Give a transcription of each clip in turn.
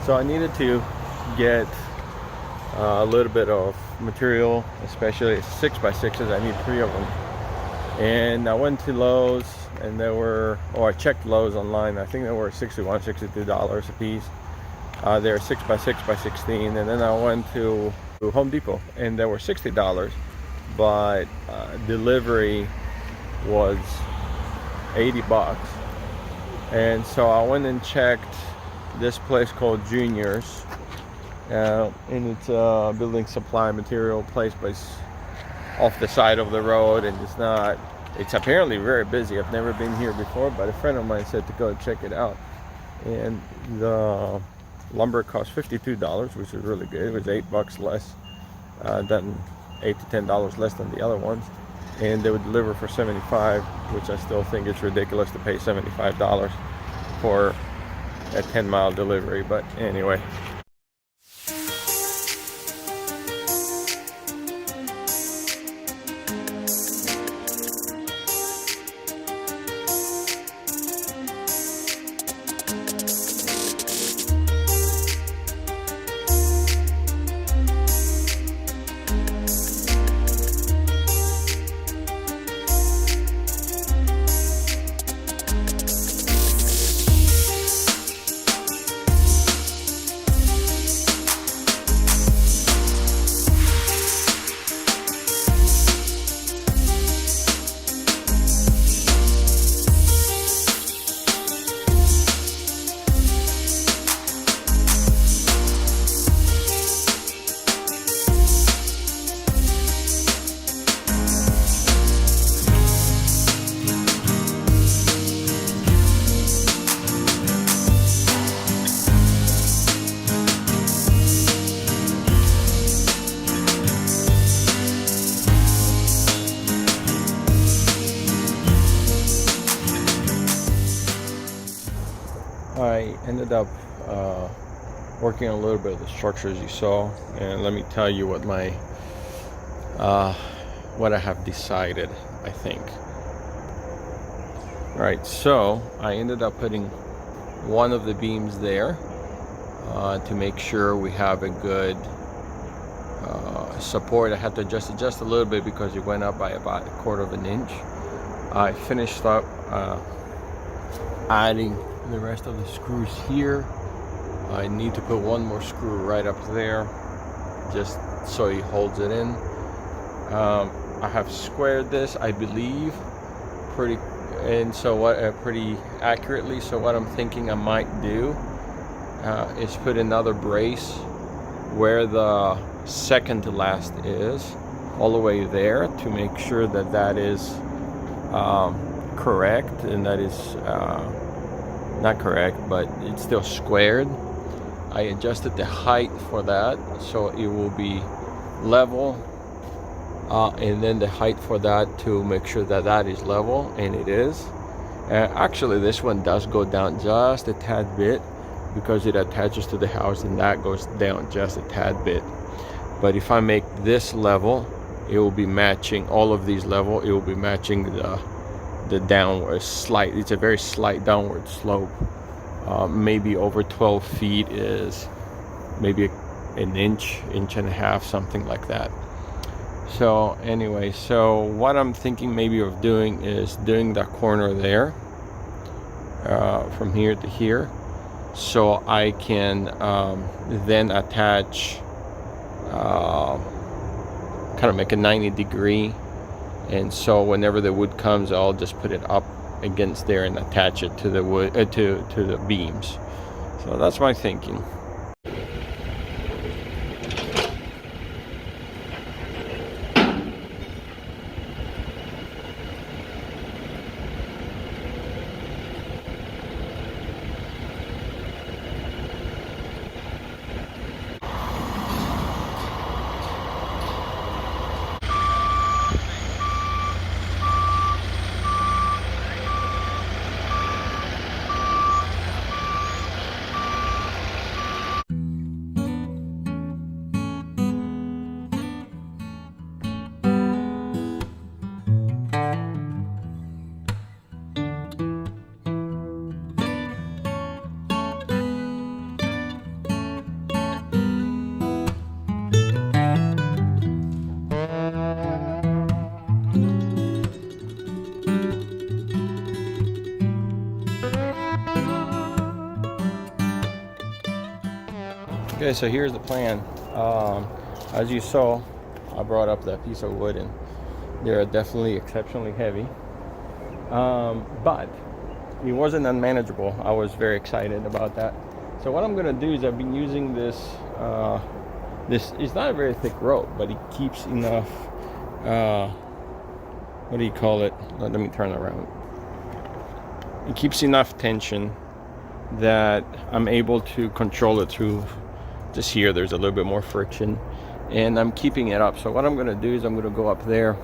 So I needed to get a little bit of material, especially 6x6s. I need 3 of them. And I went to Lowe's, and there were, or I checked Lowe's online, I think they were $61, $62 a piece. They're 6x6x16. And then I went to Home Depot, and they were $60, but delivery was 80 bucks. And so I went and checked this place called Junior's, and it's a building supply material place, but it's off the side of the road, and it's apparently very busy. I've never been here before, but a friend of mine said to go check it out. And the lumber cost $52, which is really good. It was $8 less than $8 to $10 less than the other ones, and they would deliver for $75, which I still think it's ridiculous to pay $75 for a 10-mile delivery. But anyway. I ended up working on a little bit of the structures you saw, and let me tell you what my what I have decided. I think. All right, so I ended up putting one of the beams there to make sure we have a good support. I had to adjust a little bit because it went up by about 1/4 of an inch. I finished up adding the rest of the screws here. I need to put one more screw right up there just so he holds it in. I have squared this, I believe, pretty accurately. So what I'm thinking I might do is put another brace where the second to last is, all the way there, to make sure that that is correct, and that is not correct, but it's still squared. I adjusted the height for that so it will be level, and then the height for that to make sure that that is level, and it is. Actually, this one does go down just a tad bit because it attaches to the house, and that goes down just a tad bit. But if I make this level, it will be matching all of these level. It will be matching the downward slight. It's a very slight downward slope. Maybe over 12 feet is maybe an inch and a half, something like that. So anyway, so what I'm thinking maybe of doing is doing that corner there, from here to here, so I can then attach, kind of make a 90-degree. And so whenever the wood comes, I'll just put it up against there and attach it to the wood, to the beams. So that's my thinking. Okay, so here's the plan. As you saw, I brought up that piece of wood, and they're definitely exceptionally heavy. But it wasn't unmanageable. I was very excited about that. So what I'm gonna do is I've been using this. This is not a very thick rope, but it keeps enough. What do you call it? Let me turn around. It keeps enough tension that I'm able to control it through. Just here, there's a little bit more friction, and I'm keeping it up. So what I'm gonna do is I'm gonna go up there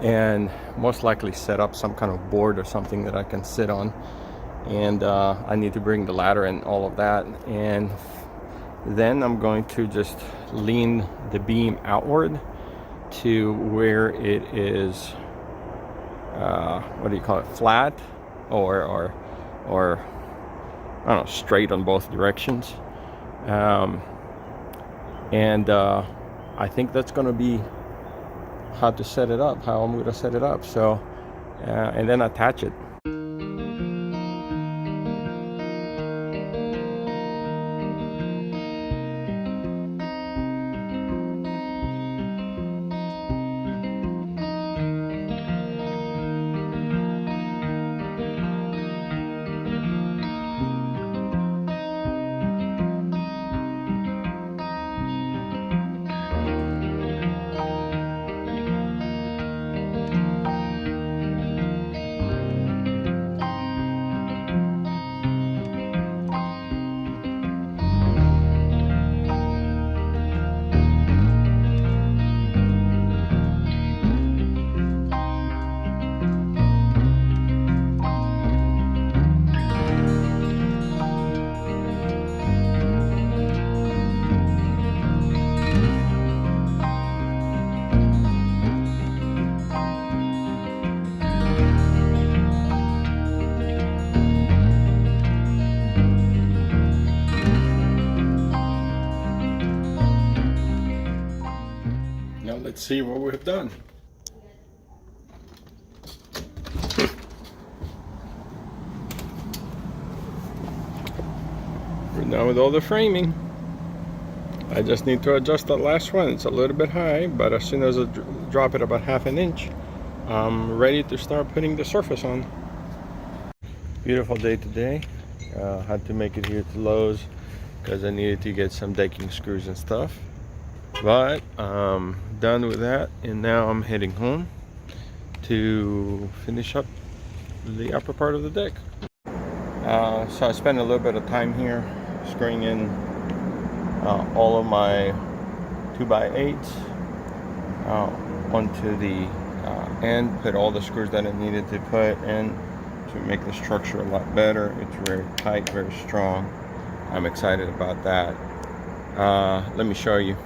and most likely set up some kind of board or something that I can sit on, and I need to bring the ladder and all of that, and then I'm going to just lean the beam outward to where it is what do you call it, flat or I don't know, straight on both directions, and I think that's going to be how to set it up, how I'm going to set it up. So and then attach it. Now let's see what we have done. We're done with all the framing. I just need to adjust that last one. It's a little bit high, but as soon as I drop it about ½ an inch, I'm ready to start putting the surface on. Beautiful day today. Had to make it here to Lowe's because I needed to get some decking screws and stuff. But I'm done with that, and now I'm heading home to finish up the upper part of the deck. So I spent a little bit of time here screwing in all of my 2x8s onto the end, put all the screws that I needed to put in to make the structure a lot better. It's very tight, very strong. I'm excited about that. Let me show you.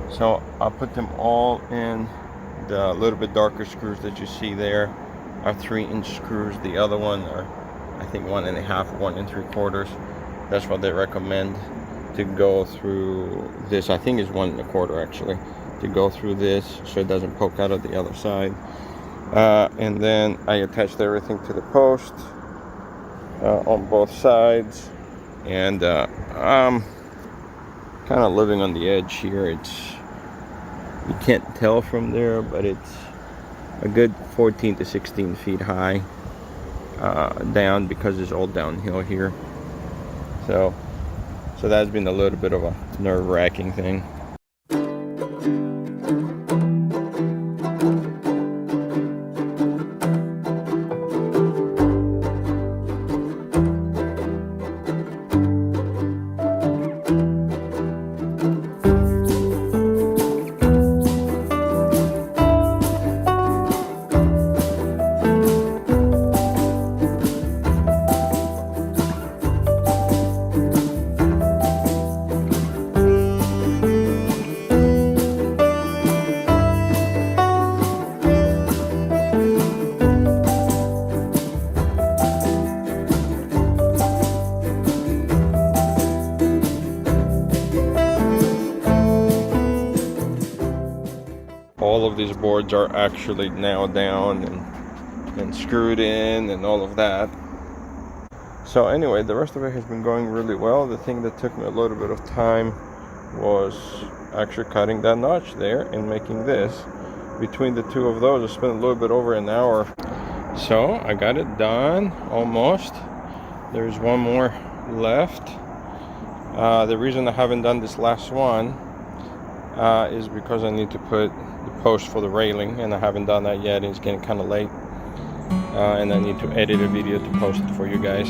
So I'll put them all in. The little bit darker screws that you see there are 3-inch screws. The other one are, I think, 1.5 or 1 3/4. That's what they recommend to go through this. I think it's 1 1/4 actually, to go through this so it doesn't poke out of the other side. And then I attached everything to the post on both sides, and I'm kind of living on the edge here. You can't tell from there, but it's a good 14 to 16 feet high down, because it's all downhill here. So that's been a little bit of a nerve-wracking thing. All of these boards are actually nailed down and screwed in and all of that. So anyway, the rest of it has been going really well. The thing that took me a little bit of time was actually cutting that notch there and making this. Between the two of those, I spent a little bit over an hour. So I got it done almost. There's one more left. The reason I haven't done this last one is because I need to put the post for the railing, and I haven't done that yet. It's getting kind of late, and I need to edit a video to post it for you guys.